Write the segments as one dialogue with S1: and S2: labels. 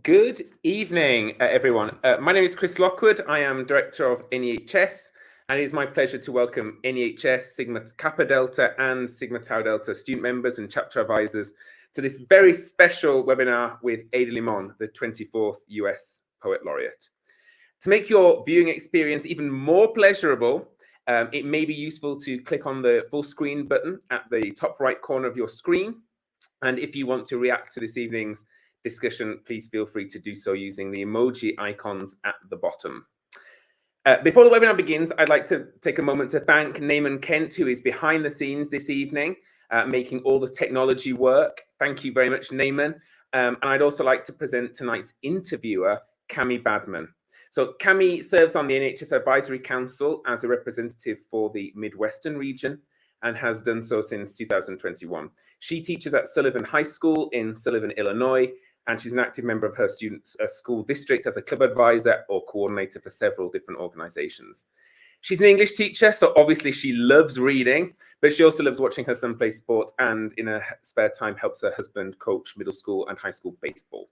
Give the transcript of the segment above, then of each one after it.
S1: Good evening, everyone. My name is Chris Lockwood. I am Director of NEHS, and it is my pleasure to welcome NEHS, Sigma Kappa Delta, and Sigma Tau Delta student members and chapter advisors to this very special webinar with Ada Limón, the 24th US Poet Laureate. To make your viewing experience even more pleasurable, it may be useful to click on the full screen button at the top right corner of your screen. And if you want to react to this evening's discussion, please feel free to do so using the emoji icons at the bottom. Before the webinar begins, I'd like to take a moment to thank Naaman Kent, who is behind the scenes this evening, making all the technology work. Thank you very much, Naaman. And I'd also like to present tonight's interviewer, Cami Badman. So Cami serves on the NHS Advisory Council as a representative for the Midwestern region and has done so since 2021. She teaches at Sullivan High School in Sullivan, Illinois, and she's an active member of her students' school district as a club advisor or coordinator for several different organizations. She's an English teacher, so obviously she loves reading, but she also loves watching her son play sport and in her spare time helps her husband coach middle school and high school baseball.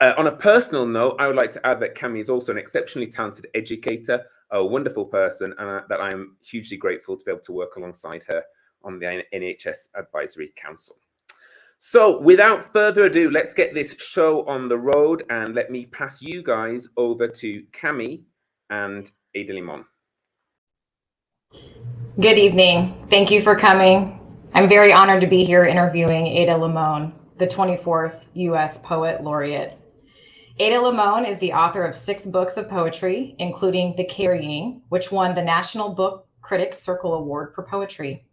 S1: On a personal note, I would like to add that Cami is also an exceptionally talented educator, a wonderful person, and that I am hugely grateful to be able to work alongside her on the NHS Advisory Council. So without further ado, let's get this show on the road and let me pass you guys over to Cami and Ada Limón.
S2: Good evening. Thank you for coming. I'm very honored to be here interviewing Ada Limón, the 24th US Poet Laureate. Ada Limón is the author of 6 books of poetry, including The Carrying, which won the National Book Critics Circle Award for Poetry.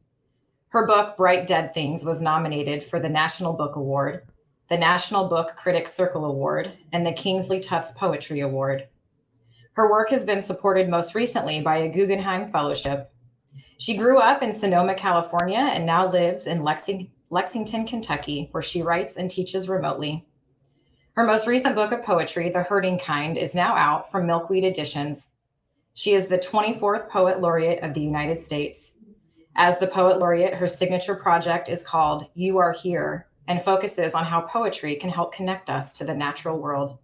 S2: Her book, Bright Dead Things, was nominated for the National Book Award, the National Book Critics Circle Award, and the Kingsley Tufts Poetry Award. Her work has been supported most recently by a Guggenheim Fellowship. She grew up in Sonoma, California, and now lives in Lexington, Kentucky, where she writes and teaches remotely. Her most recent book of poetry, The Hurting Kind, is now out from Milkweed Editions. She is the 24th Poet Laureate of the United States. As the Poet Laureate, her signature project is called You Are Here and focuses on how poetry can help connect us to the natural world.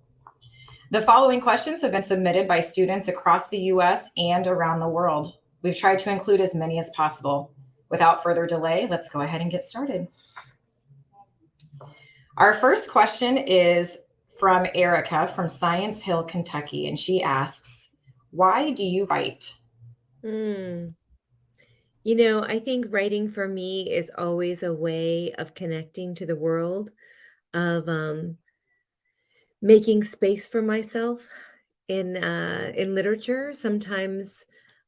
S2: The following questions have been submitted by students across the US and around the world. We've tried to include as many as possible. Without further delay, let's go ahead and get started. Our first question is from Erica from Science Hill, Kentucky, and she asks, why do you write?
S3: You know, I think writing for me is always a way of connecting to the world, of making space for myself in literature. Sometimes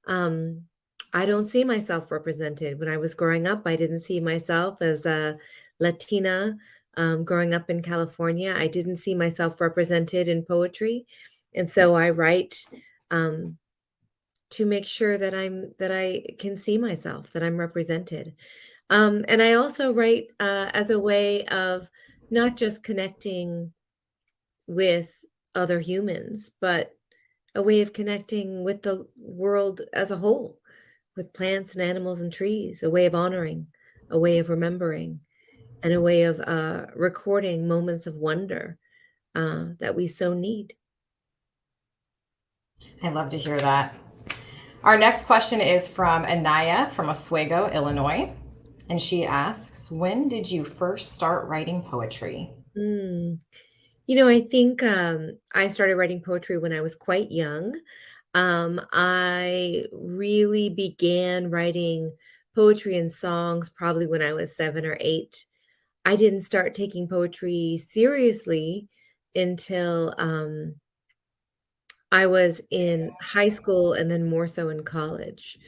S3: I don't see myself represented. When I was growing up, I didn't see myself as a Latina. Growing up in California, I didn't see myself represented in poetry, and so I write to make sure that I can see myself, that I'm represented. And I also write as a way of not just connecting with other humans, but a way of connecting with the world as a whole, with plants and animals and trees, a way of honoring, a way of remembering, and a way of recording moments of wonder that we so need.
S2: I love to hear that. Our next question is from Anaya from Oswego, Illinois. And she asks, when did you first start writing poetry?
S3: You know, I think I started writing poetry when I was quite young. I really began writing poetry and songs probably when I was 7 or 8. I didn't start taking poetry seriously until I was in high school and then more so in college.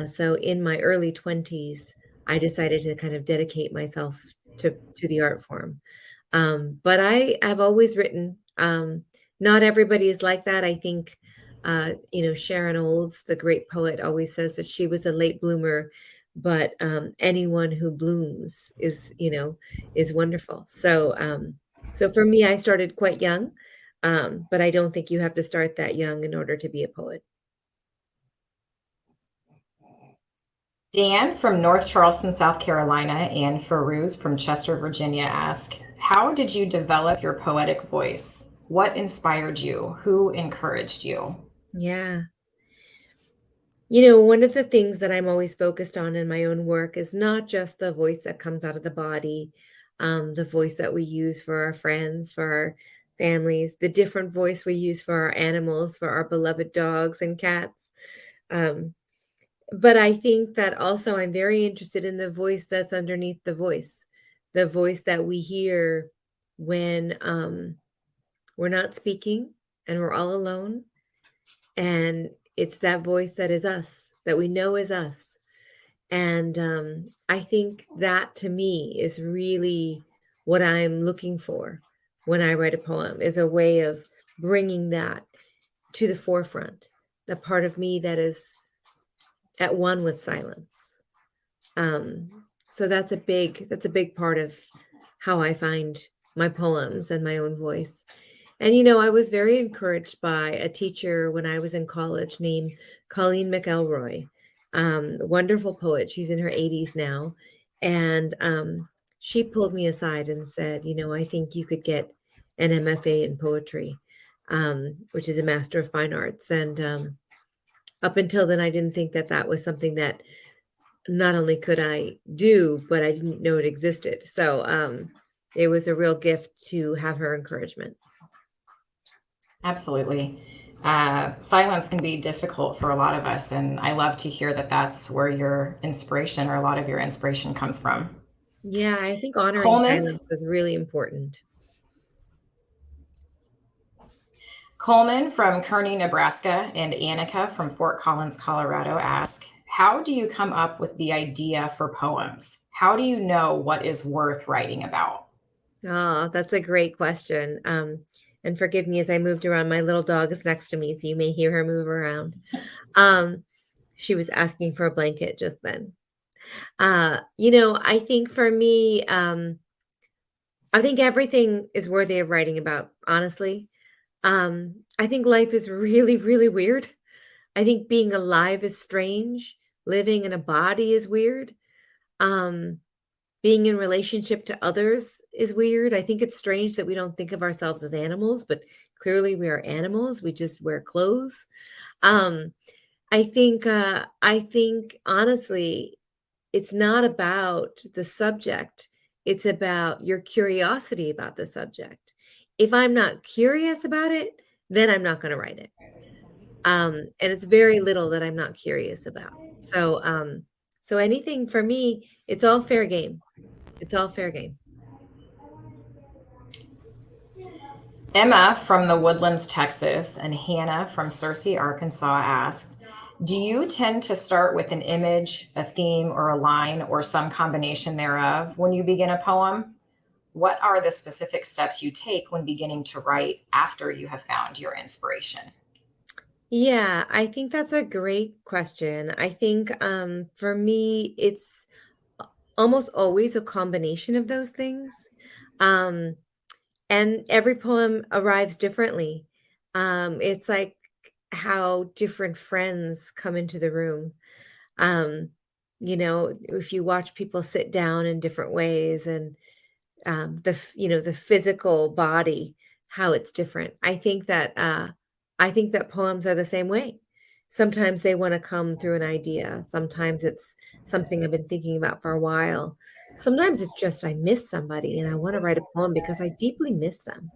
S3: So in my early 20s, I decided to kind of dedicate myself to the art form. But I have always written. Not everybody is like that. I think, Sharon Olds, the great poet, always says that she was a late bloomer, but anyone who blooms is wonderful. So for me, I started quite young, but I don't think you have to start that young in order to be a poet.
S2: Dan from North Charleston, South Carolina, and Farouz from Chester, Virginia ask, how did you develop your poetic voice? What inspired you? Who encouraged you?
S3: Yeah. You know, one of the things that I'm always focused on in my own work is not just the voice that comes out of the body, the voice that we use for our friends, for our families, the different voice we use for our animals, for our beloved dogs and cats. Um, but I think that also I'm very interested in the voice that's underneath the voice that we hear when we're not speaking and we're all alone. And it's that voice that is us, that we know is us. And I think that to me is really what I'm looking for when I write a poem, is a way of bringing that to the forefront, the part of me that is at one with silence. So that's a big part of how I find my poems and my own voice. And, you know, I was very encouraged by a teacher when I was in college named Colleen McElroy, a wonderful poet. She's in her 80s now. And she pulled me aside and said, you know, I think you could get an MFA in poetry, which is a Master of Fine Arts. And up until then, I didn't think that that was something that not only could I do, but I didn't know it existed. So it was a real gift to have her encouragement.
S2: Absolutely. Silence can be difficult for a lot of us, and I love to hear that that's where your inspiration, or a lot of your inspiration, comes from.
S3: Yeah, I think honoring
S2: Coleman,
S3: silence is really important.
S2: Coleman from Kearney, Nebraska, and Annika from Fort Collins, Colorado ask, how do you come up with the idea for poems? How do you know what is worth writing about?
S3: Oh, that's a great question. And forgive me as I moved around. My little dog is next to me, so you may hear her move around. She was asking for a blanket just then. You know, I think for me, I think everything is worthy of writing about, honestly. I think life is really, really weird. I think being alive is strange. Living in a body is weird. Um, Being in relationship to others is weird. I think it's strange that we don't think of ourselves as animals, but clearly we are animals. We just wear clothes. Um, I think honestly, it's not about the subject. It's about your curiosity about the subject. If I'm not curious about it, then I'm not going to write it. And it's very little that I'm not curious about. So anything for me, it's all fair game. It's all fair game.
S2: Emma from the Woodlands, Texas, and Hannah from Searcy, Arkansas asked, do you tend to start with an image, a theme, or a line, or some combination thereof when you begin a poem? What are the specific steps you take when beginning to write after you have found your inspiration?
S3: Yeah, I think that's a great question. I think for me, it's almost always a combination of those things. Um, and every poem arrives differently. It's like how different friends come into the room. Um, you know, if you watch people sit down in different ways, and the physical body, how it's different. I think that poems are the same way. Sometimes they want to come through an idea. Sometimes it's something I've been thinking about for a while. Sometimes it's just I miss somebody and I want to write a poem because I deeply miss them.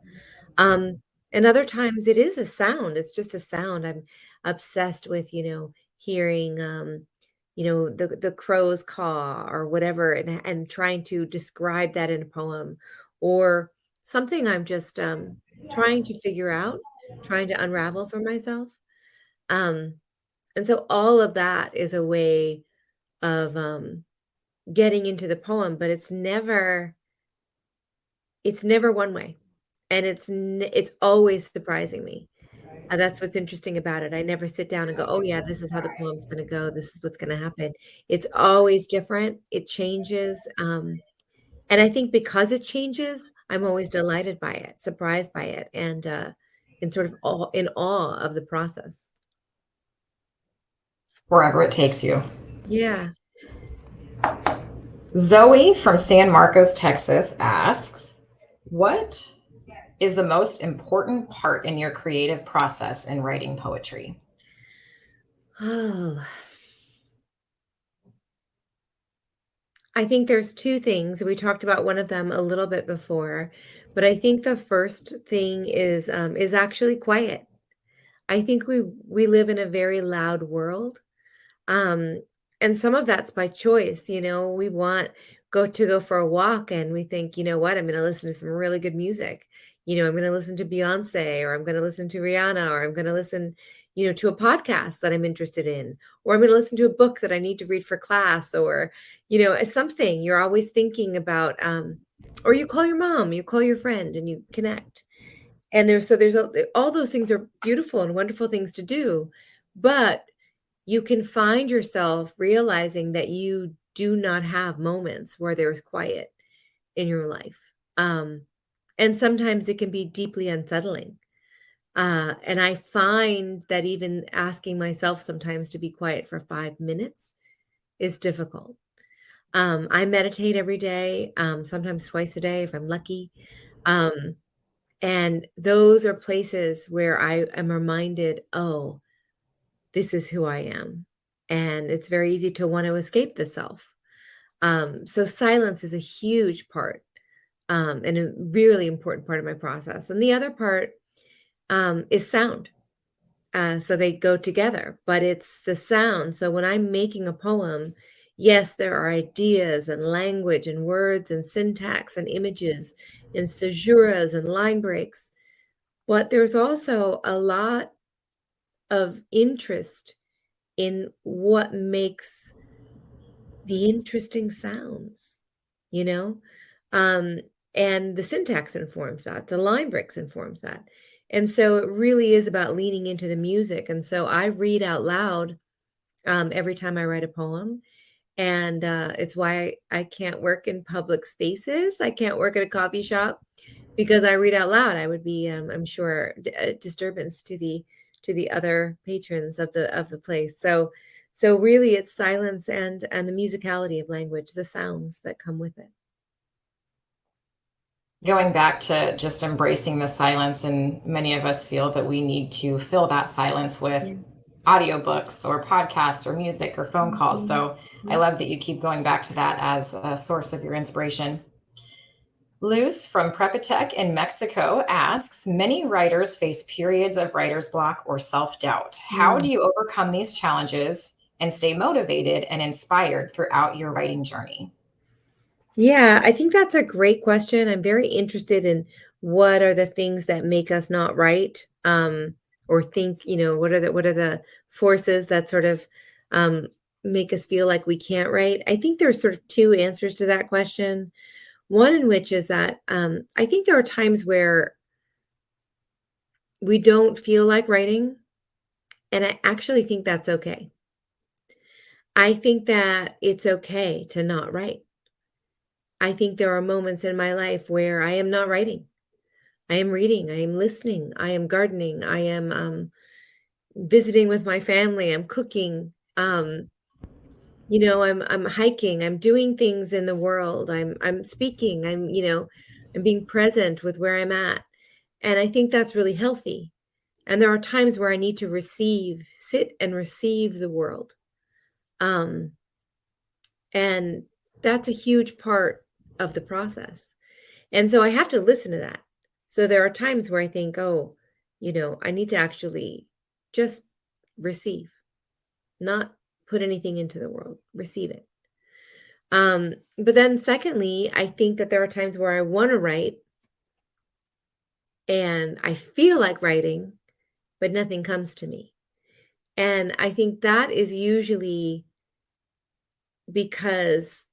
S3: Um, and other times it is a sound. It's just a sound. I'm obsessed with, hearing, the crow's caw or whatever, and trying to describe that in a poem, or something I'm just trying to figure out, trying to unravel for myself. Um, and so all of that is a way of getting into the poem, but it's never one way, and it's always surprising me. And that's what's interesting about it. I never sit down and go, "Oh yeah, this is how the poem's going to go. This is what's going to happen." It's always different. It changes, and I think because it changes, I'm always delighted by it, surprised by it, and sort of in awe of the process.
S2: Wherever it takes you.
S3: Yeah.
S2: Zoe from San Marcos, Texas asks, What is the most important part in your creative process in writing poetry?
S3: Oh, I think there's two things. We talked about one of them a little bit before, but I think the first thing is actually quiet. I think we live in a very loud world. Um, and some of that's by choice. We want go for a walk and we think, you know what, I'm going to listen to some really good music. I'm going to listen to Beyonce, or I'm going to listen to Rihanna, or I'm going to listen, to a podcast that I'm interested in, or I'm going to listen to a book that I need to read for class, or, something you're always thinking about. Or you call your mom, you call your friend and you connect. And all those things are beautiful and wonderful things to do. But you can find yourself realizing that you do not have moments where there's quiet in your life. And sometimes it can be deeply unsettling. And I find that even asking myself sometimes to be quiet for 5 minutes is difficult. I meditate every day, sometimes twice a day if I'm lucky. Um, and those are places where I am reminded, oh, this is who I am. And it's very easy to want to escape the self. So silence is a huge part, and a really important part of my process. And the other part is sound. So they go together, but it's the sound. So when I'm making a poem, yes, there are ideas and language and words and syntax and images and caesuras and line breaks, but there's also a lot of interest in what makes the interesting sounds, you know? Um, and the syntax informs that, the line breaks informs that. And so it really is about leaning into the music. And so I read out loud every time I write a poem. And it's why I can't work in public spaces. I can't work at a coffee shop because I read out loud. I would be, I'm sure, a disturbance to the other patrons of the place. So really, it's silence and the musicality of language, the sounds that come with it.
S2: Going back to just embracing the silence, and many of us feel that we need to fill that silence with
S3: Yeah.
S2: audiobooks or podcasts or music or phone calls. So I
S3: Mhm.
S2: love that you keep going back to that as a source of your inspiration. Luz from Prepatech in Mexico asks, many writers face periods of writer's block or self-doubt. How do
S3: Mm.
S2: you overcome these challenges and stay motivated and inspired throughout your writing journey?
S3: Yeah, I think that's a great question. I'm very interested in what are the things that make us not write, or think, what are the forces that sort of um, make us feel like we can't write. I think there's sort of two answers to that question. One in which is that I think there are times where we don't feel like writing, and I actually think that's okay. I think that it's okay to not write. I think there are moments in my life where I am not writing. I am reading, I am listening, I am gardening, I am visiting with my family, I'm cooking, I'm hiking, I'm doing things in the world, I'm speaking, I'm being present with where I'm at. And I think that's really healthy. And there are times where I need to sit and receive the world. Um, and that's a huge part of the process. And so I have to listen to that. So there are times where I think, oh, I need to actually just receive, not put anything into the world, receive it. But then secondly, I think that there are times where I want to write and I feel like writing, but nothing comes to me. And I think that is usually because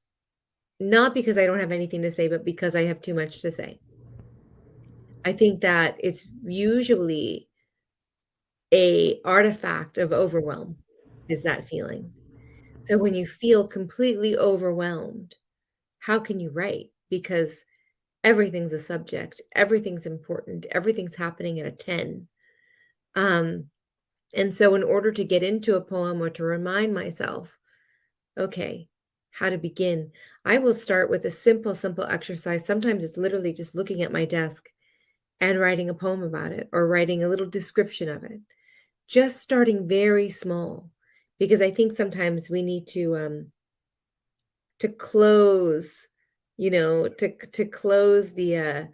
S3: not because I don't have anything to say, but because I have too much to say. I think that it's usually a artifact of overwhelm is that feeling. So when you feel completely overwhelmed, how can you write? Because everything's a subject, everything's important, everything's happening at a 10. Um, and so in order to get into a poem or to remind myself, okay, how to begin, I will start with a simple exercise. Sometimes it's literally just looking at my desk and writing a poem about it or writing a little description of it. Just starting very small, because I think sometimes we need to close, to close the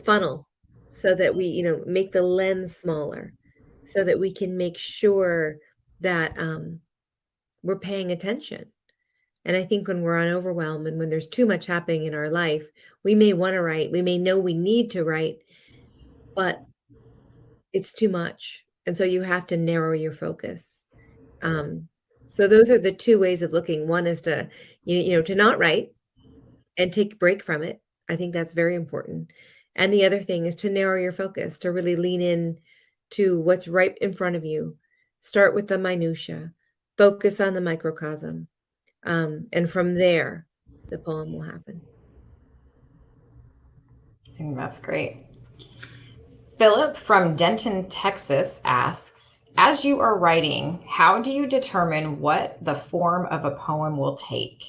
S3: funnel, so that we, make the lens smaller, so that we can make sure that we're paying attention. And I think when we're on overwhelm and when there's too much happening in our life, we may want to write, we may know we need to write, but it's too much. And so you have to narrow your focus. So those are the two ways of looking. One is to, to not write and take a break from it. I think that's very important. And the other thing is to narrow your focus, to really lean in to what's right in front of you. Start with the minutia, focus on the microcosm. And from there, the poem will happen.
S2: I think that's great. Philip from Denton, Texas asks, as you are writing, how do you determine what the form of a poem will take?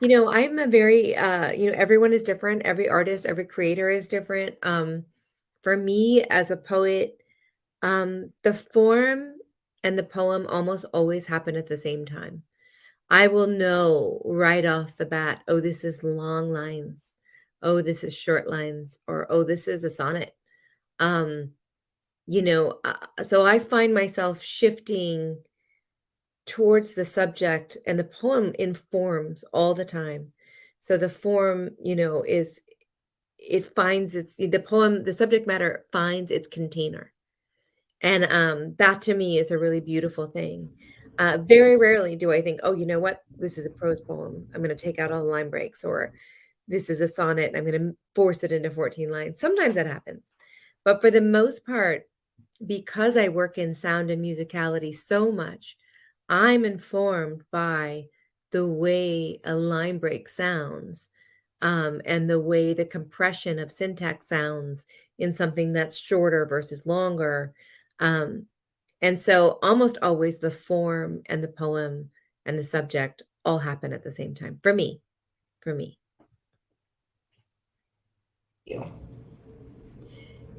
S3: I'm a very, everyone is different. Every artist, every creator is different. For me as a poet, the form and the poem almost always happen at the same time. I will know right off the bat, oh, this is long lines. Oh, this is short lines, or, oh, this is a sonnet. So I find myself shifting towards the subject, and the poem informs all the time. So the form, the subject matter finds its container. And that to me is a really beautiful thing. Very rarely do I think, oh, you know what? This is a prose poem. I'm going to take out all the line breaks, or this is a sonnet and I'm going to force it into 14 lines. Sometimes that happens. But for the most part, because I work in sound and musicality so much, I'm informed by the way a line break sounds, and the way the compression of syntax sounds in something that's shorter versus longer. And so almost always the form and the poem and the subject all happen at the same time for me.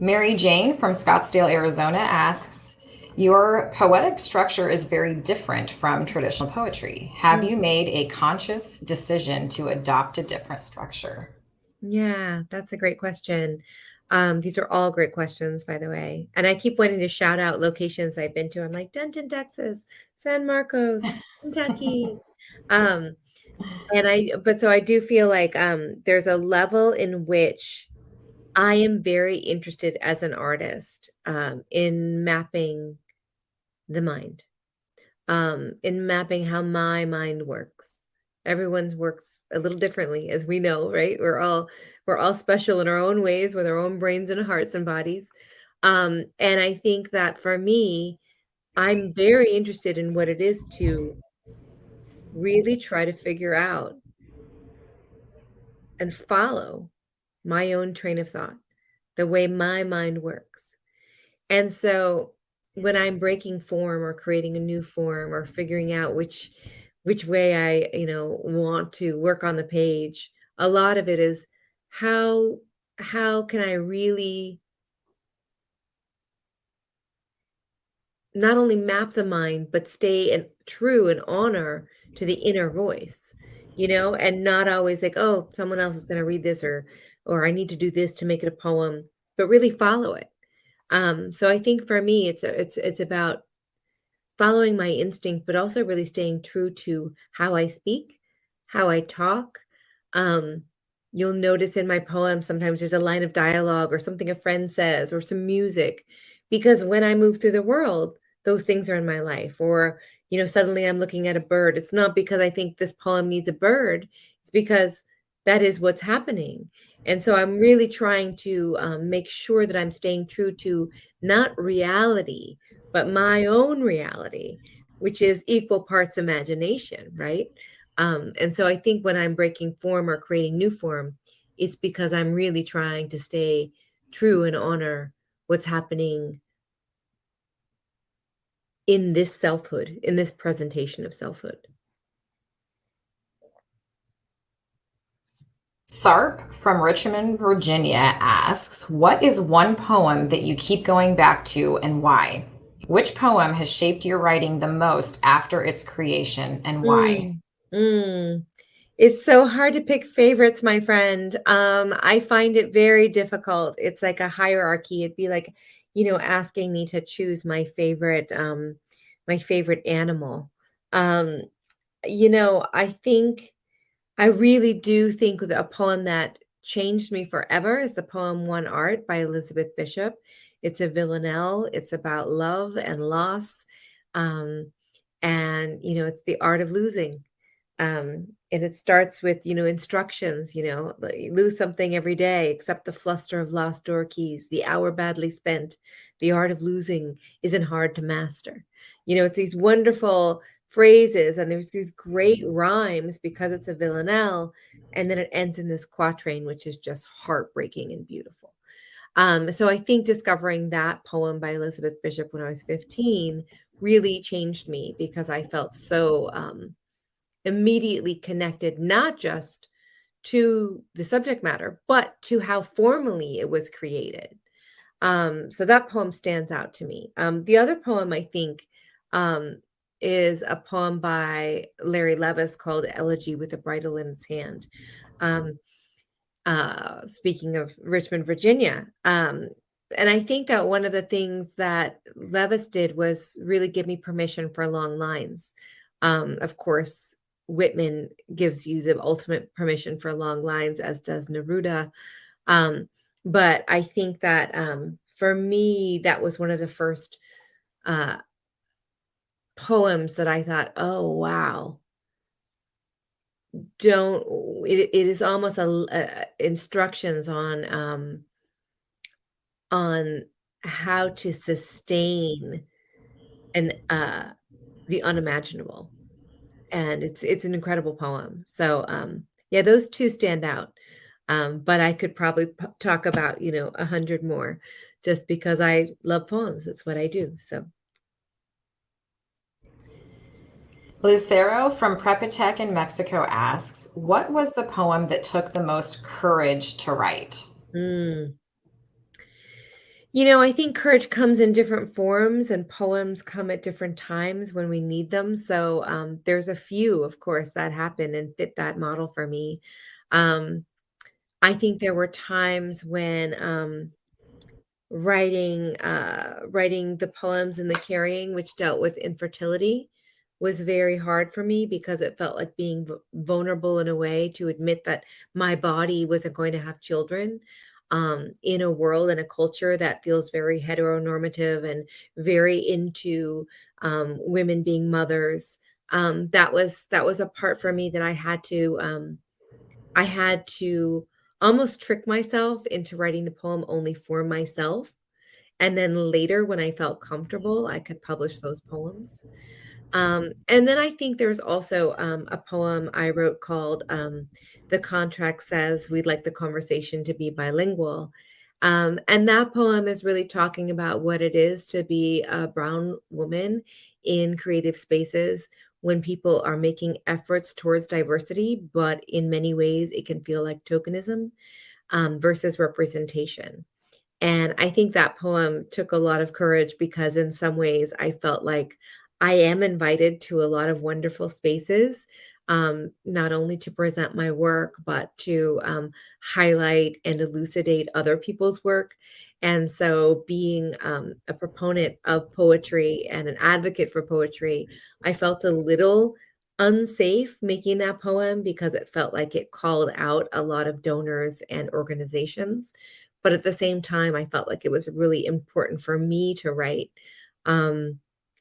S2: Mary Jane from Scottsdale, Arizona asks, your poetic structure is very different from traditional poetry. Have you made a conscious decision to adopt a different structure?
S3: Yeah, that's a great question. These are all great questions, by the way. And I keep wanting to shout out locations I've been to. I'm like, Denton, Texas, San Marcos, Kentucky. So I do feel like there's a level in which I am very interested as an artist in mapping the mind, in mapping how my mind works. Everyone's works a little differently, as we know, right? We're all special in our own ways with our own brains and hearts and bodies. And I think that for me, I'm very interested in what it is to really try to figure out and follow my own train of thought, the way my mind works. And so when I'm breaking form or creating a new form or figuring out which way I, want to work on the page, a lot of it is how can I really not only map the mind, but stay true and honor to the inner voice, and not always like, oh, someone else is going to read this, or I need to do this to make it a poem, but really follow it. So I think for me, it's about following my instinct, but also really staying true to how I speak, how I talk. You'll notice in my poem, sometimes there's a line of dialogue or something a friend says or some music, because when I move through the world, those things are in my life. Or, suddenly I'm looking at a bird. It's not because I think this poem needs a bird. It's because that is what's happening. And so I'm really trying to make sure that I'm staying true to not reality, but my own reality, which is equal parts imagination, right? And so I think when I'm breaking form or creating new form, it's because I'm really trying to stay true and honor what's happening in this selfhood, in this presentation of selfhood.
S2: Sarp from Richmond, Virginia asks, what is one poem that you keep going back to and why? Which poem has shaped your writing the most after its creation and why?
S3: Mm. It's so hard to pick favorites, my friend. I find it very difficult. It's like a hierarchy. It'd be like, asking me to choose my favorite animal. Um, I think I really do think that a poem that changed me forever is the poem One Art by Elizabeth Bishop. It's a villanelle. It's about love and loss. Um, and, it's the art of losing. And it starts with, instructions, like, lose something every day, except the fluster of lost door keys, the hour badly spent, the art of losing isn't hard to master. It's these wonderful phrases, and there's these great rhymes because it's a villanelle, and then it ends in this quatrain, which is just heartbreaking and beautiful. So I think discovering that poem by Elizabeth Bishop when I was 15 really changed me because I felt so immediately connected, not just to the subject matter, but to how formally it was created. So that poem stands out to me. The other poem I think is a poem by Larry Levis called Elegy with a Bridle in Its Hand. Speaking of Richmond, Virginia. And I think that one of the things that Levis did was really give me permission for long lines. Of course, Whitman gives you the ultimate permission for long lines, as does Neruda. But I think that for me, that was one of the first poems that I thought, oh, wow. It is almost instructions on how to sustain the unimaginable. And it's an incredible poem. So yeah, those two stand out. But I could probably talk about 100 more, just because I love poems. It's what I do. So
S2: Lucero from Prepatech in Mexico asks, what was the poem that took the most courage to write?
S3: I think courage comes in different forms, and poems come at different times when we need them. So there's a few, of course, that happen and fit that model for me. I think there were times when writing the poems in the carrying, which dealt with infertility, was very hard for me because it felt like being vulnerable in a way to admit that my body wasn't going to have children, in a world and a culture that feels very heteronormative and very into women being mothers. That was a part for me that I had to almost trick myself into writing the poem only for myself. And then later, when I felt comfortable, I could publish those poems. And then I think there's also a poem I wrote called The Contract Says We'd Like the Conversation to Be Bilingual. And that poem is really talking about what it is to be a brown woman in creative spaces when people are making efforts towards diversity, but in many ways it can feel like tokenism versus representation. And I think that poem took a lot of courage because in some ways I felt like I am invited to a lot of wonderful spaces, not only to present my work, but to highlight and elucidate other people's work. And so being a proponent of poetry and an advocate for poetry, I felt a little unsafe making that poem because it felt like it called out a lot of donors and organizations. But at the same time, I felt like it was really important for me to write,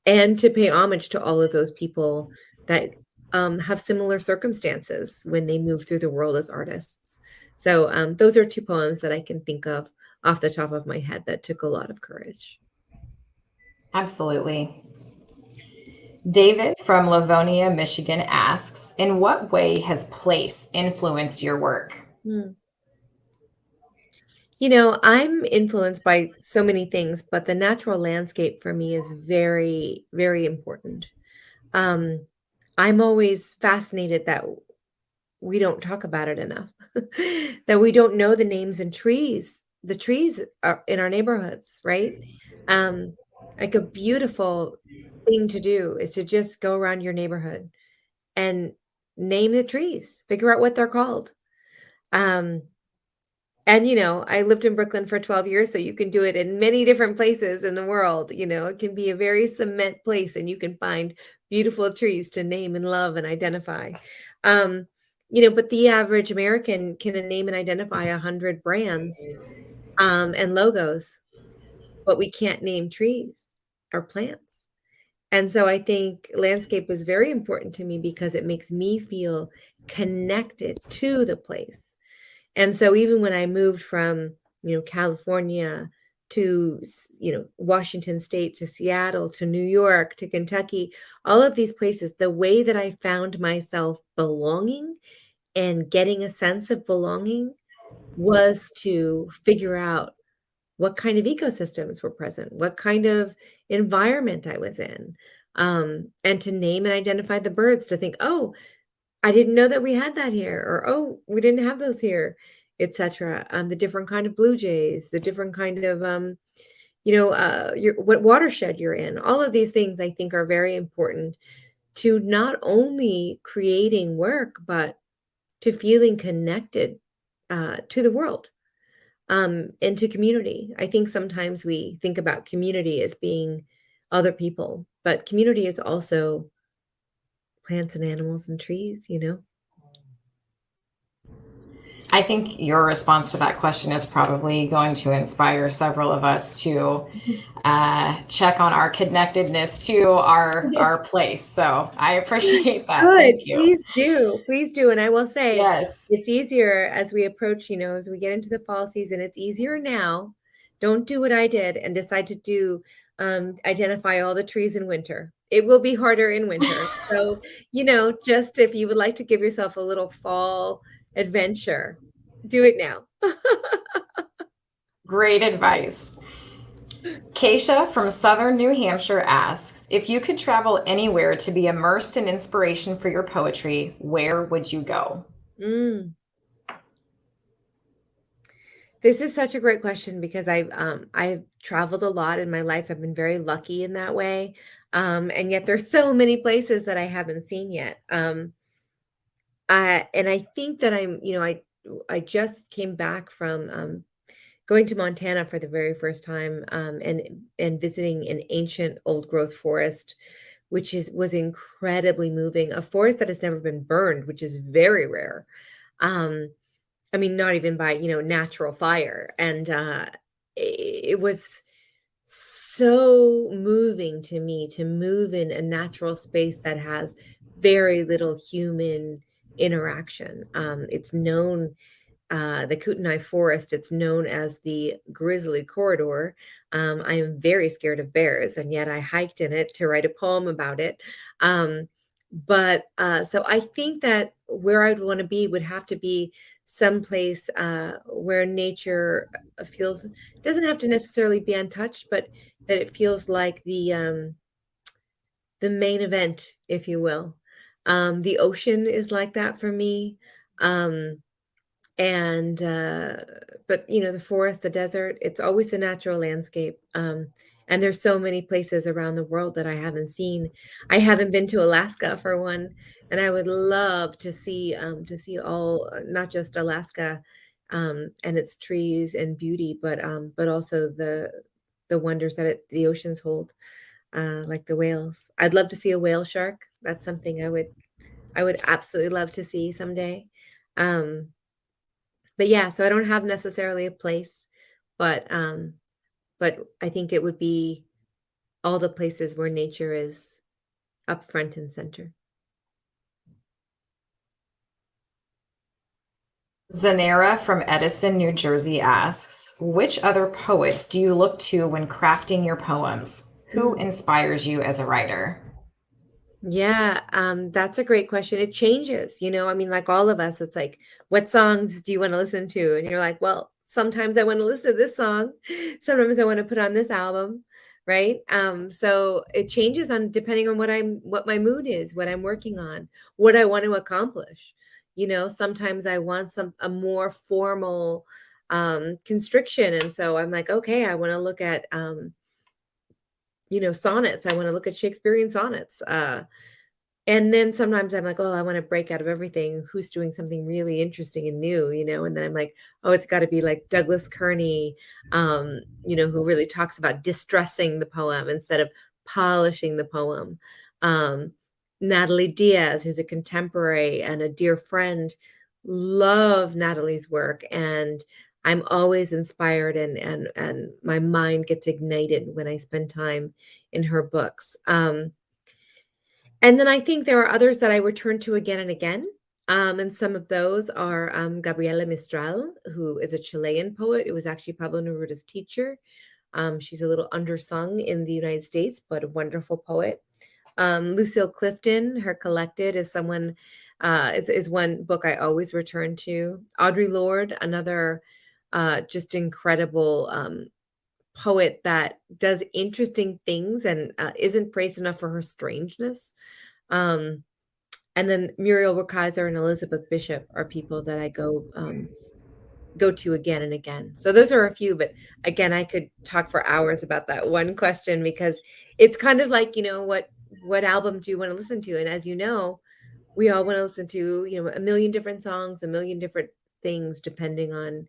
S3: and to pay homage to all of those people that have similar circumstances when they move through the world as artists. So those are two poems that I can think of off the top of my head that took a lot of courage.
S2: Absolutely. David from Livonia, Michigan asks, in what way has place influenced your work?
S3: I'm influenced by so many things, but the natural landscape for me is very, very important. Um, I'm always fascinated that we don't talk about it enough, that we don't know the names and trees. The trees are in our neighborhoods, right? Um, like a beautiful thing to do is to just go around your neighborhood and name the trees, figure out what they're called. Um, and I lived in Brooklyn for 12 years, so you can do it in many different places in the world. It can be a very cement place and you can find beautiful trees to name and love and identify. Um, but the average American can name and identify 100 brands and logos, but we can't name trees or plants. And so I think landscape was very important to me because it makes me feel connected to the place. And so even when I moved from, California to, Washington State to Seattle to New York to Kentucky, all of these places, the way that I found myself belonging and getting a sense of belonging was to figure out what kind of ecosystems were present, what kind of environment I was in, and to name and identify the birds, to think, oh, I didn't know that we had that here, or oh, we didn't have those here, etc. The different kind of blue jays, the different kind of what watershed you're in. All of these things I think are very important to not only creating work, but to feeling connected to the world, and to community. I think sometimes we think about community as being other people, but community is also plants and animals and trees.
S2: I think your response to that question is probably going to inspire several of us to check on our connectedness to our place. So I appreciate that.
S3: Good.
S2: Thank you.
S3: Please do. Please do. And I will say,
S2: Yes.
S3: it's easier as we approach, as we get into the fall season, it's easier now. Don't do what I did and decide to do identify all the trees in winter. It will be harder in winter. So, just if you would like to give yourself a little fall adventure, do it now.
S2: Great advice. Keisha from Southern New Hampshire asks, if you could travel anywhere to be immersed in inspiration for your poetry, where would you go?
S3: This is such a great question because I've traveled a lot in my life. I've been very lucky in that way. And yet there's so many places that I haven't seen yet. And I think that I just came back from going to Montana for the very first time, and visiting an ancient old growth forest, which was incredibly moving. A forest that has never been burned, which is very rare. I mean, not even by, natural fire. And it was so moving to me to move in a natural space that has very little human interaction. It's known, the Kootenai Forest, it's known as the Grizzly Corridor. I am very scared of bears, and yet I hiked in it to write a poem about it. But so I think that where I'd want to be would have to be someplace where nature doesn't have to necessarily be untouched, but that it feels like the main event, if you will. The ocean is like that for me. And but the forest, the desert, it's always the natural landscape. And there's so many places around the world that I haven't seen. I haven't been to Alaska for one, and I would love to see all, not just Alaska and its trees and beauty, but also the wonders that the oceans hold, like the whales. I'd love to see a whale shark. That's something I would absolutely love to see someday. But yeah, so I don't have necessarily a place, but I think it would be all the places where nature is up front and center.
S2: Zanera from Edison, New Jersey asks, which other poets do you look to when crafting your poems? Who inspires you as a writer?
S3: Yeah, that's a great question. It changes, I mean, like all of us, it's like, what songs do you want to listen to? And you're like, well, Sometimes I want to listen to this song. Sometimes I want to put on this album, right? So it changes on depending on what my mood is, what I'm working on, what I want to accomplish. Sometimes I want a more formal constriction, and so I'm like, okay, I want to look at sonnets. I want to look at Shakespearean sonnets. And then sometimes I'm like, oh, I want to break out of everything. Who's doing something really interesting and new, And then I'm like, oh, it's got to be like Douglas Kearney, who really talks about distressing the poem instead of polishing the poem. Natalie Diaz, who's a contemporary and a dear friend, love Natalie's work. And I'm always inspired and my mind gets ignited when I spend time in her books. And then I think there are others that I return to again and again. And some of those are Gabriela Mistral, who is a Chilean poet. It was actually Pablo Neruda's teacher. She's a little undersung in the United States, but a wonderful poet. Lucille Clifton, her Collected, is someone is one book I always return to. Audre Lorde, another just incredible poet that does interesting things and isn't praised enough for her strangeness. And then Muriel Rukeyser and Elizabeth Bishop are people that I go to again and again. So those are a few, but again, I could talk for hours about that one question because it's kind of like, what album do you want to listen to? And as you know, we all want to listen to, a million different songs, a million different things, depending on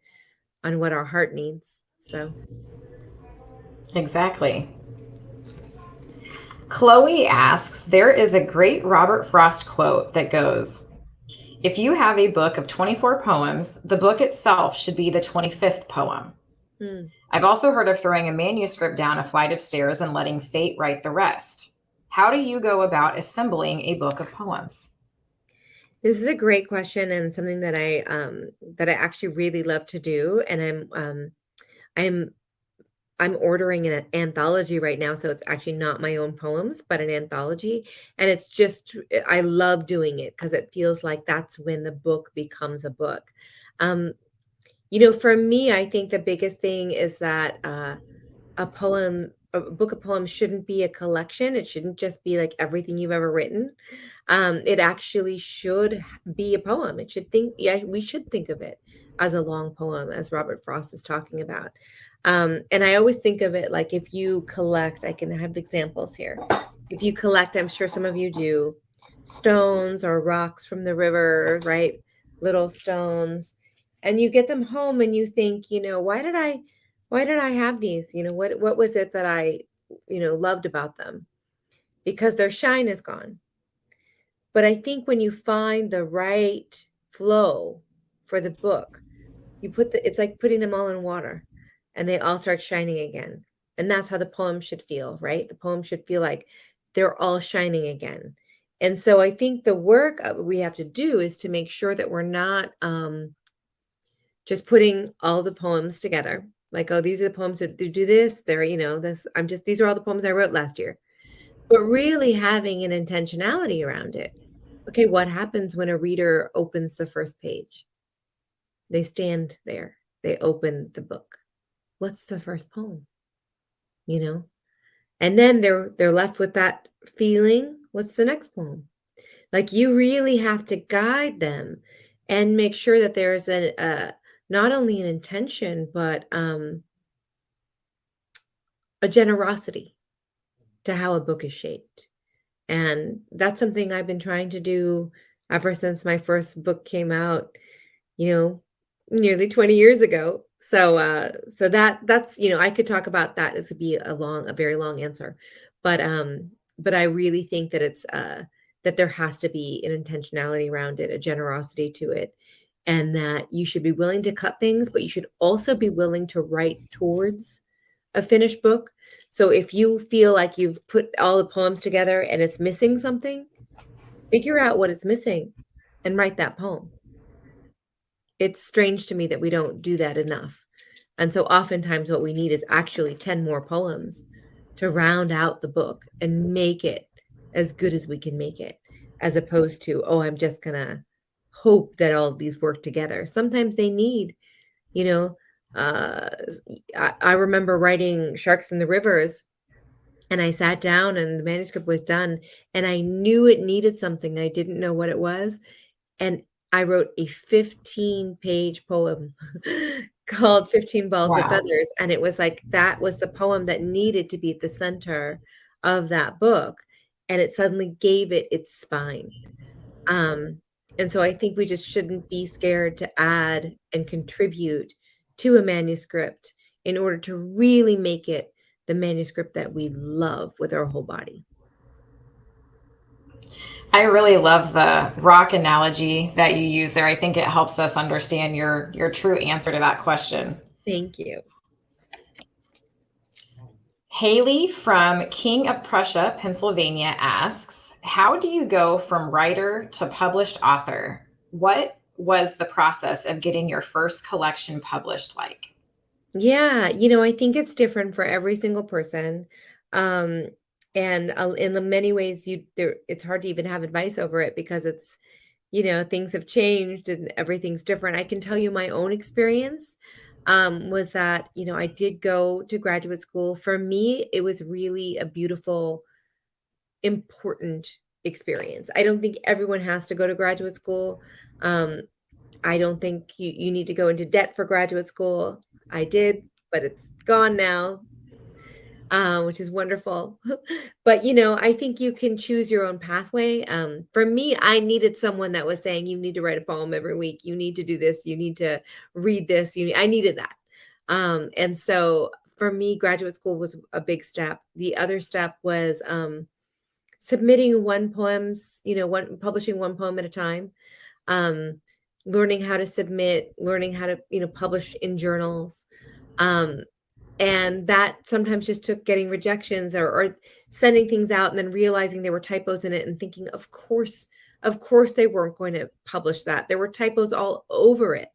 S3: what our heart needs. So.
S2: Exactly. Chloe asks, there is a great Robert Frost quote that goes, if you have a book of 24 poems, the book itself should be the 25th poem. I've also heard of throwing a manuscript down a flight of stairs and letting fate write the rest. How do you go about assembling a book of poems?
S3: This is a great question and something that I actually really love to do. And I'm ordering an anthology right now, so it's actually not my own poems, but an anthology. And it's just, I love doing it because it feels like that's when the book becomes a book. For me, I think the biggest thing is that a book of poems shouldn't be a collection. It shouldn't just be like everything you've ever written. It actually should be a poem. We should think of it as a long poem, as Robert Frost is talking about. And I always think of it like if you collect, I can have examples here. If you collect, I'm sure some of you do, stones or rocks from the river, right? Little stones. And you get them home and you think, why did I have these? What was it that I, loved about them? Because their shine is gone. But I think when you find the right flow for the book, it's like putting them all in water and they all start shining again. And that's how the poem should feel, right? The poem should feel like they're all shining again. And so I think the work we have to do is to make sure that we're not just putting all the poems together. Like, oh, these are the poems that do this. They're, these are all the poems I wrote last year. But really having an intentionality around it. Okay, what happens when a reader opens the first page? They stand there. They open the book. What's the first poem? And then they're left with that feeling. What's the next poem? Like you really have to guide them and make sure that there's not only an intention, but a generosity to how a book is shaped. And that's something I've been trying to do ever since my first book came out, nearly 20 years ago. So that's, I could talk about that. This would be a very long answer, but I really think that it's, that there has to be an intentionality around it, a generosity to it, and that you should be willing to cut things, but you should also be willing to write towards a finished book. So if you feel like you've put all the poems together and it's missing something, figure out what it's missing and write that poem. It's strange to me that we don't do that enough. And so oftentimes what we need is actually 10 more poems to round out the book and make it as good as we can make it, as opposed to, oh, I'm just going to hope that all of these work together. Sometimes they need, I remember writing Sharks in the Rivers, and I sat down and the manuscript was done, and I knew it needed something. I didn't know what it was. And I wrote a 15-page poem called 15 Balls of
S2: Wow.
S3: Feathers. And it was like, that was the poem that needed to be at the center of that book. And it suddenly gave it its spine. And so I think we just shouldn't be scared to add and contribute to a manuscript in order to really make it the manuscript that we love with our whole body.
S2: I really love the rock analogy that you use there. I think it helps us understand your true answer to that question.
S3: Thank you.
S2: Haley from King of Prussia, Pennsylvania asks, how do you go from writer to published author? What was the process of getting your first collection published like?
S3: Yeah, I think it's different for every single person. Um, and in the many ways it's hard to even have advice over it because things have changed and everything's different. I can tell you my own experience was that, I did go to graduate school. For me, it was really a beautiful, important experience. I don't think everyone has to go to graduate school. I don't think you need to go into debt for graduate school. I did, but it's gone now, which is wonderful. But, I think you can choose your own pathway. For me, I needed someone that was saying, you need to write a poem every week. You need to do this. You need to read this. I needed that. And so for me, graduate school was a big step. The other step was submitting publishing one poem at a time. Learning how to submit, learning how to, publish in journals. And that sometimes just took getting rejections or sending things out and then realizing there were typos in it and thinking, of course they weren't going to publish that. There were typos all over it,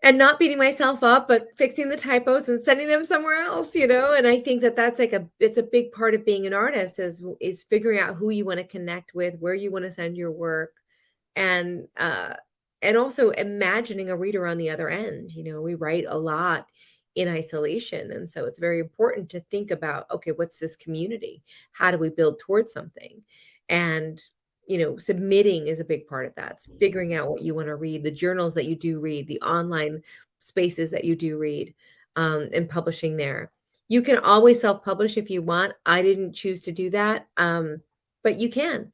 S3: and not beating myself up, but fixing the typos and sending them somewhere else, and I think that that's it's a big part of being an artist is figuring out who you want to connect with, where you want to send your work, and also imagining a reader on the other end. We write a lot in isolation, and so it's very important to think about, okay, what's this community? How do we build towards something? And submitting is a big part of that. It's figuring out what you want to read, the journals that you do read, the online spaces that you do read, and publishing there. You can always self-publish if you want. I didn't choose to do that, but you can.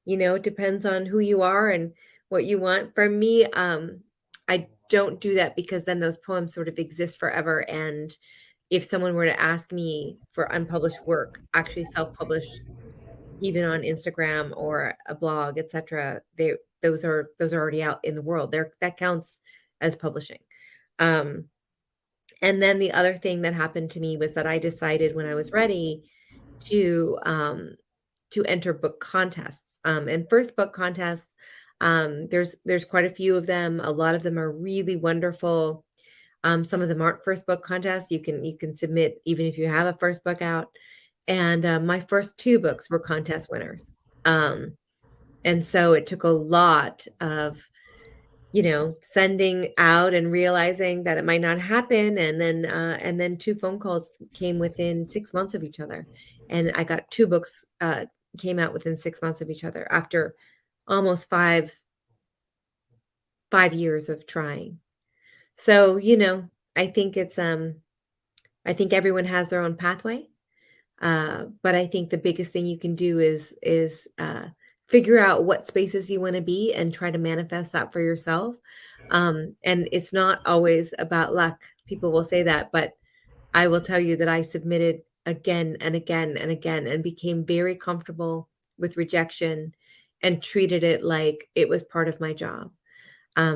S3: It depends on who you are and what you want. For me, I don't do that because then those poems sort of exist forever. And if someone were to ask me for unpublished work, actually self-published, even on Instagram or a blog, etc., those are already out in the world. That counts as publishing. And then the other thing that happened to me was that I decided when I was ready to enter book contests. And first book contests, there's quite a few of them. A lot of them are really wonderful. Some of them aren't first book contests. You can submit even if you have a first book out. And my first two books were contest winners. And so it took a lot of, sending out and realizing that it might not happen. And then two phone calls came within 6 months of each other. And I got two books came out within 6 months of each other after almost five years of trying. So, I think I think everyone has their own pathway. But I think the biggest thing you can do is figure out what spaces you want to be and try to manifest that for yourself. And it's not always about luck. People will say that, but I will tell you that I submitted again and again and again and became very comfortable with rejection and treated it like it was part of my job.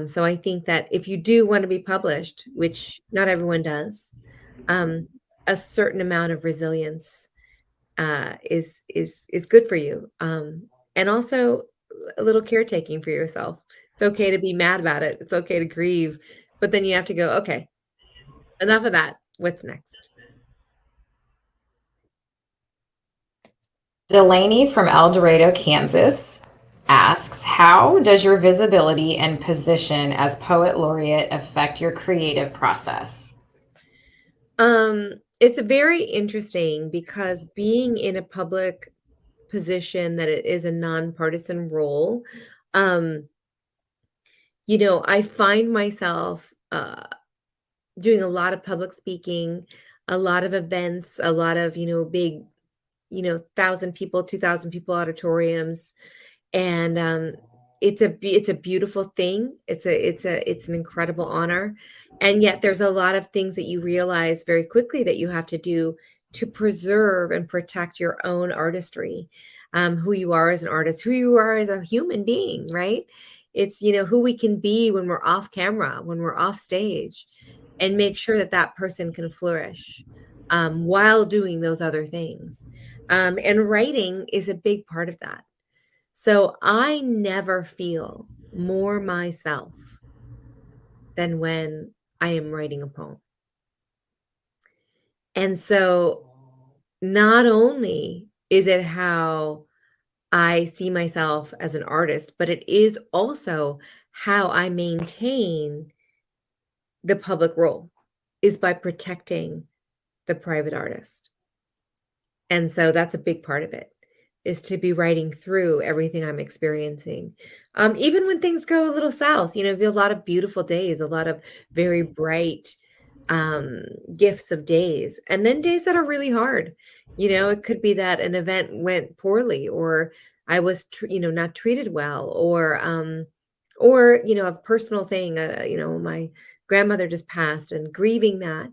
S3: So I think that if you do want to be published, which not everyone does, a certain amount of resilience is good for you. And also a little caretaking for yourself. It's okay to be mad about it. It's okay to grieve, but then you have to go, okay, enough of that. What's next?
S2: Delaney from El Dorado, Kansas asks, how does your visibility and position as Poet Laureate affect your creative process?
S3: It's very interesting because being in a public position that it is a nonpartisan role, um, I find myself doing a lot of public speaking, a lot of events, a lot of, big, 1,000 people, 2,000 people auditoriums. And it's a beautiful thing. It's an incredible honor. And yet there's a lot of things that you realize very quickly that you have to do to preserve and protect your own artistry, who you are as an artist, who you are as a human being, right? It's, who we can be when we're off camera, when we're off stage, and make sure that that person can flourish while doing those other things. And writing is a big part of that. So I never feel more myself than when I am writing a poem. And so not only is it how I see myself as an artist, but it is also how I maintain the public role is by protecting the private artist. And so that's a big part of it, is to be writing through everything I'm experiencing. Even when things go a little south, we have a lot of beautiful days, a lot of very bright um, gifts of days, and then days that are really hard. It could be that an event went poorly, or I was, not treated well, or a personal thing. My grandmother just passed, and grieving that,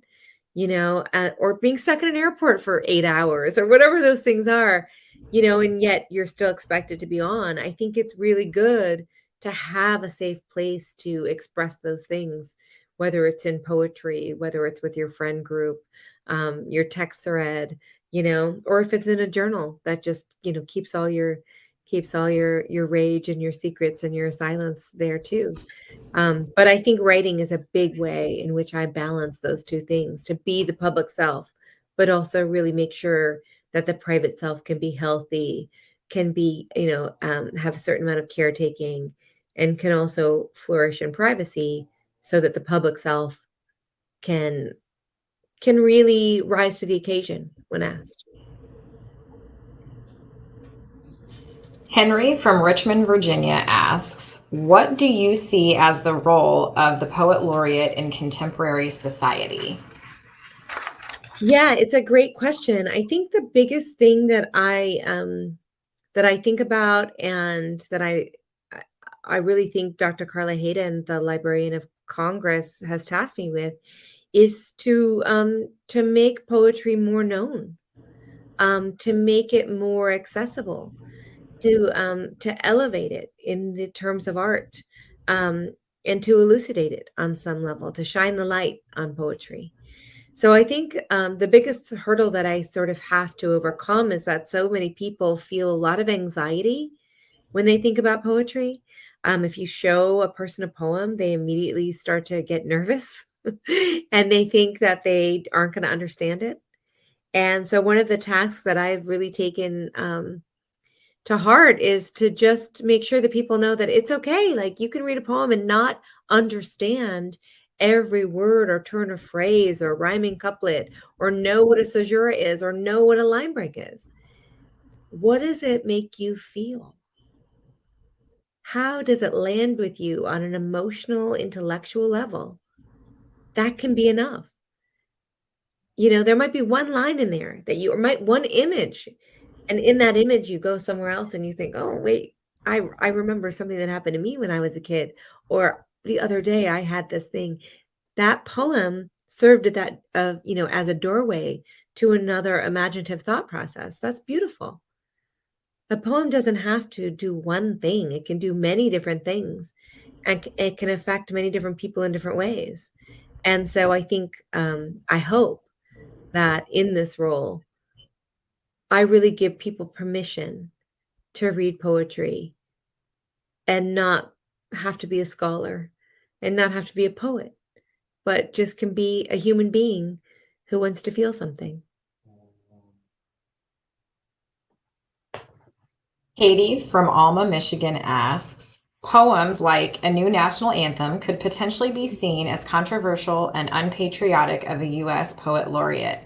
S3: or being stuck in an airport for 8 hours, or whatever those things are, and yet you're still expected to be on. I think it's really good to have a safe place to express those things, whether it's in poetry, whether it's with your friend group, your text thread, or if it's in a journal that just, keeps all your rage and your secrets and your silence there too. But I think writing is a big way in which I balance those two things, to be the public self, but also really make sure that the private self can be healthy, can be, have a certain amount of caretaking, and can also flourish in privacy, so that the public self can really rise to the occasion when asked.
S2: Henry from Richmond, Virginia asks, what do you see as the role of the Poet Laureate in contemporary society?
S3: Yeah, it's a great question. I think the biggest thing that I think about, and that I really think Dr. Carla Hayden, the Librarian of Congress, has tasked me with, is to make poetry more known, to make it more accessible, to elevate it in the terms of art, um, and to elucidate it on some level, to shine the light on poetry. So I think the biggest hurdle that I sort of have to overcome is that so many people feel a lot of anxiety when they think about poetry. If you show a person a poem, they immediately start to get nervous and they think that they aren't going to understand it. And so one of the tasks that I've really taken to heart is to just make sure that people know that it's okay. Like, you can read a poem and not understand every word or turn of phrase or rhyming couplet, or know what a caesura is, or know what a line break is. What does it make you feel? How does it land with you on an emotional, intellectual level? That can be enough. There might be one line in there that you, or might one image, and in that image you go somewhere else and you think, oh wait, I remember something that happened to me when I was a kid, or the other day I had this thing. That poem served at that, as a doorway to another imaginative thought process. That's beautiful. A poem doesn't have to do one thing. It can do many different things, and it can affect many different people in different ways. And so I think, I hope that in this role, I really give people permission to read poetry and not have to be a scholar and not have to be a poet, but just can be a human being who wants to feel something.
S2: Katie from Alma, Michigan asks, poems like A New National Anthem could potentially be seen as controversial and unpatriotic of a US Poet Laureate.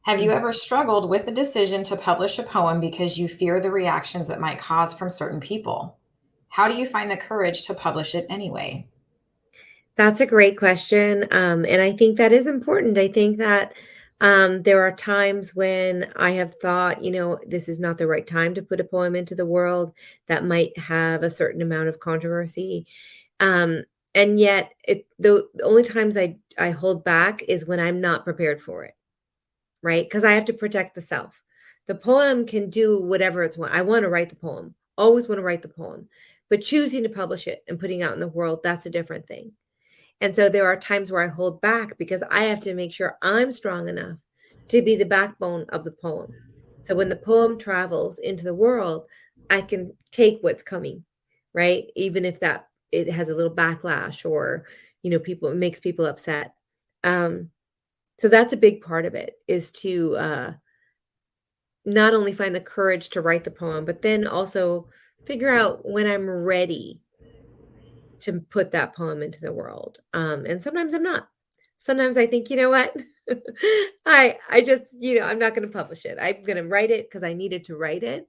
S2: Have you ever struggled with the decision to publish a poem because you fear the reactions it might cause from certain people? How do you find the courage to publish it anyway?
S3: That's a great question. And I think that is important. I think that there are times when I have thought, this is not the right time to put a poem into the world that might have a certain amount of controversy. Um, and yet, the only times I hold back is when I'm not prepared for it, right? Because I have to protect the self. The poem can do whatever it's want. I want to write the poem, always want to write the poem, but choosing to publish it and putting it out in the world, that's a different thing. And so there are times where I hold back because I have to make sure I'm strong enough to be the backbone of the poem. So when the poem travels into the world, I can take what's coming, right? Even if that it has a little backlash or, people it makes people upset. So that's a big part of it is to not only find the courage to write the poem, but then also figure out when I'm ready to put that poem into the world. And sometimes I'm not. Sometimes I think, you know what? I just, I'm not going to publish it. I'm going to write it because I needed to write it.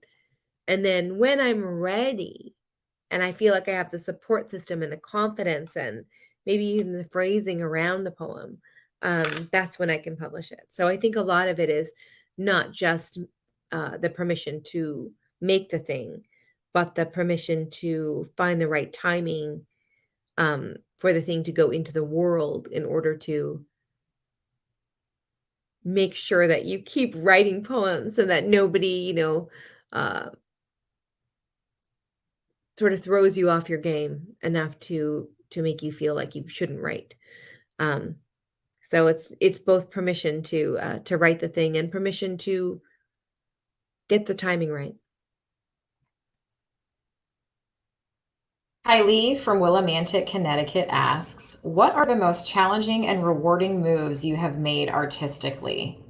S3: And then when I'm ready and I feel like I have the support system and the confidence and maybe even the phrasing around the poem, that's when I can publish it. So I think a lot of it is not just the permission to make the thing, but the permission to find the right timing for the thing to go into the world in order to make sure that you keep writing poems and that nobody, uh, sort of throws you off your game enough to make you feel like you shouldn't write. Um, so it's both permission to write the thing and permission to get the timing right.
S2: Kylie from Willimantic, Connecticut asks, what are the most challenging and rewarding moves you have made artistically?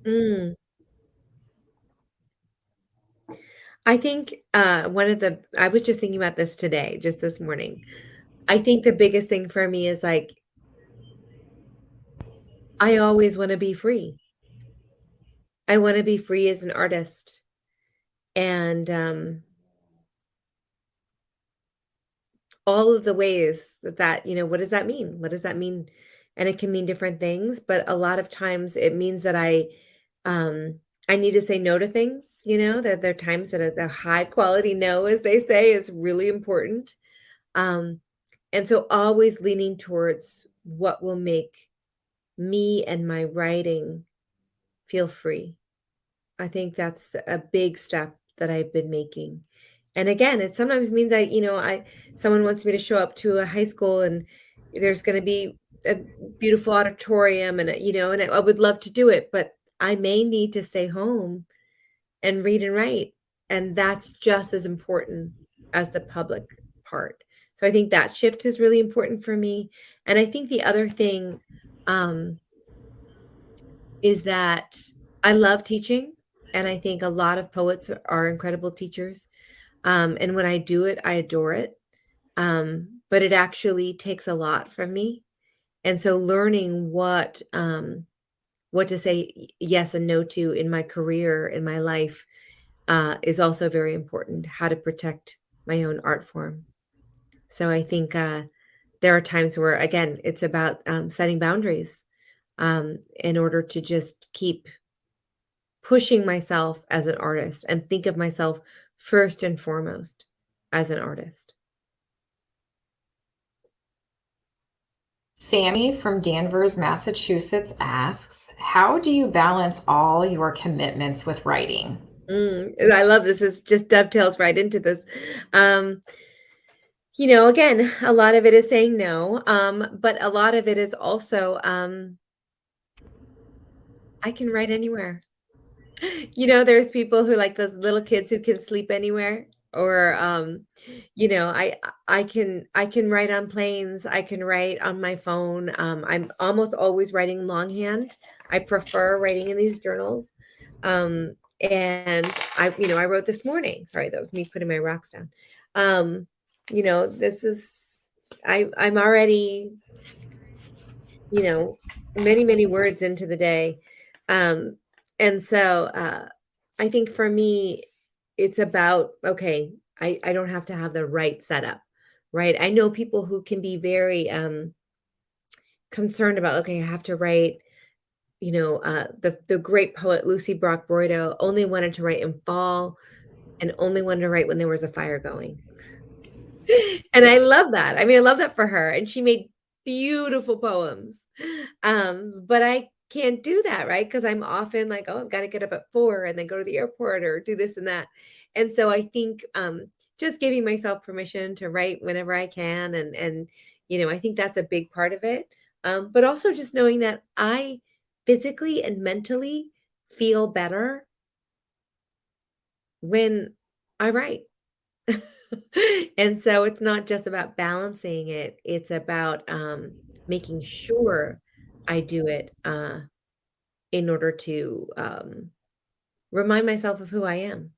S3: Mm. I think I was just thinking about this today, just this morning. I think the biggest thing for me is like, I always want to be free. I want to be free as an artist. And all of the ways what does that mean? What does that mean? And it can mean different things, but a lot of times it means that I need to say no to things, that there are times that a high quality no, as they say, is really important. Um, and so always leaning towards what will make me and my writing feel free. I think that's a big step that I've been making. And again, it sometimes means someone wants me to show up to a high school and there's going to be a beautiful auditorium and I would love to do it, but I may need to stay home and read and write. And that's just as important as the public part. So I think that shift is really important for me. And I think the other thing is that I love teaching. And I think a lot of poets are incredible teachers. And when I do it, I adore it. But it actually takes a lot from me. And so learning what to say yes and no to in my career, in my life, is also very important. How to protect my own art form. So I think there are times where, again, it's about setting boundaries in order to just keep pushing myself as an artist and think of myself first and foremost as an artist.
S2: Sammy from Danvers, Massachusetts asks, how do you balance all your commitments with writing?
S3: And I love this. This just dovetails right into this. Again, a lot of it is saying no, but a lot of it is also I can write anywhere. There's people who like those little kids who can sleep anywhere or I can write on planes, I can write on my phone. I'm almost always writing longhand. I prefer writing in these journals. And I wrote this morning. Sorry, that was me putting my rocks down. This is I'm already, many, many words into the day. And so I think for me, it's about, okay, I don't have to have the right setup, right? I know people who can be very concerned about, okay, I have to write, the great poet Lucy Brock-Boydo only wanted to write in fall and only wanted to write when there was a fire going. And I love that. I mean, I love that for her. And she made beautiful poems. But I can't do that, right? Because I'm often like, oh, I've got to get up at 4 and then go to the airport or do this and that. And so I think just giving myself permission to write whenever I can. And I think that's a big part of it. But also just knowing that I physically and mentally feel better when I write. And so it's not just about balancing it. It's about making sure I do it in order to remind myself of who I am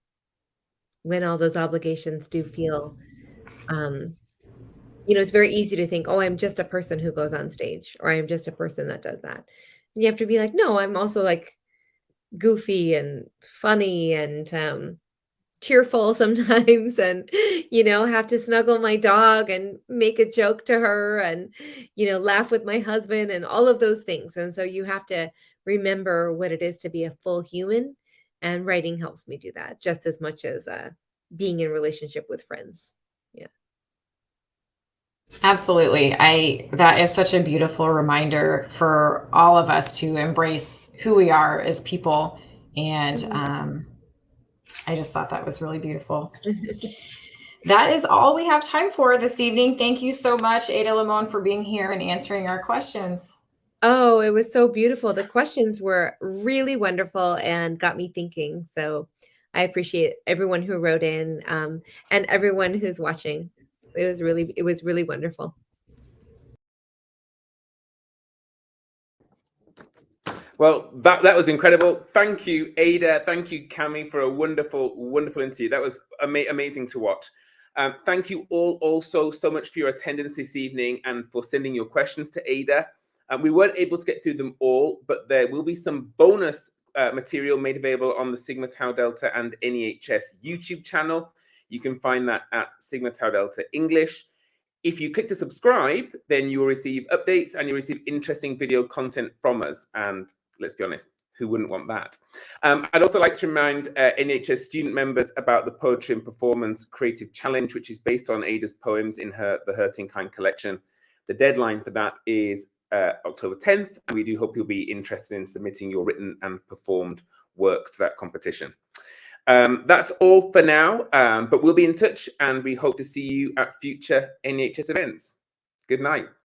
S3: when all those obligations do feel, it's very easy to think, oh, I'm just a person who goes on stage, or I'm just a person that does that. And you have to be like, no, I'm also like goofy and funny and cheerful sometimes, and have to snuggle my dog and make a joke to her and laugh with my husband and all of those things. And so you have to remember what it is to be a full human, and writing helps me do that just as much as being in relationship with friends. Yeah.
S2: Absolutely. That is such a beautiful reminder for all of us to embrace who we are as people. And I just thought that was really beautiful. That is all we have time for this evening. Thank you so much, Ada Limón, for being here and answering our questions.
S3: Oh, it was so beautiful. The questions were really wonderful and got me thinking. So I appreciate everyone who wrote in and everyone who's watching. It was really wonderful.
S1: Well, that was incredible. Thank you, Ada. Thank you, Cami, for a wonderful, wonderful interview. That was amazing to watch. Thank you all also so much for your attendance this evening and for sending your questions to Ada. We weren't able to get through them all, but there will be some bonus material made available on the Sigma Tau Delta and NEHS YouTube channel. You can find that at Sigma Tau Delta English. If you click to subscribe, then you will receive updates and you'll receive interesting video content from us. And let's be honest, who wouldn't want that? I'd also like to remind NHS student members about the Poetry and Performance Creative Challenge, which is based on Ada's poems in The Hurting Kind collection. The deadline for that is October 10th, and we do hope you'll be interested in submitting your written and performed works to that competition. That's all for now, but we'll be in touch and we hope to see you at future NHS events. Good night.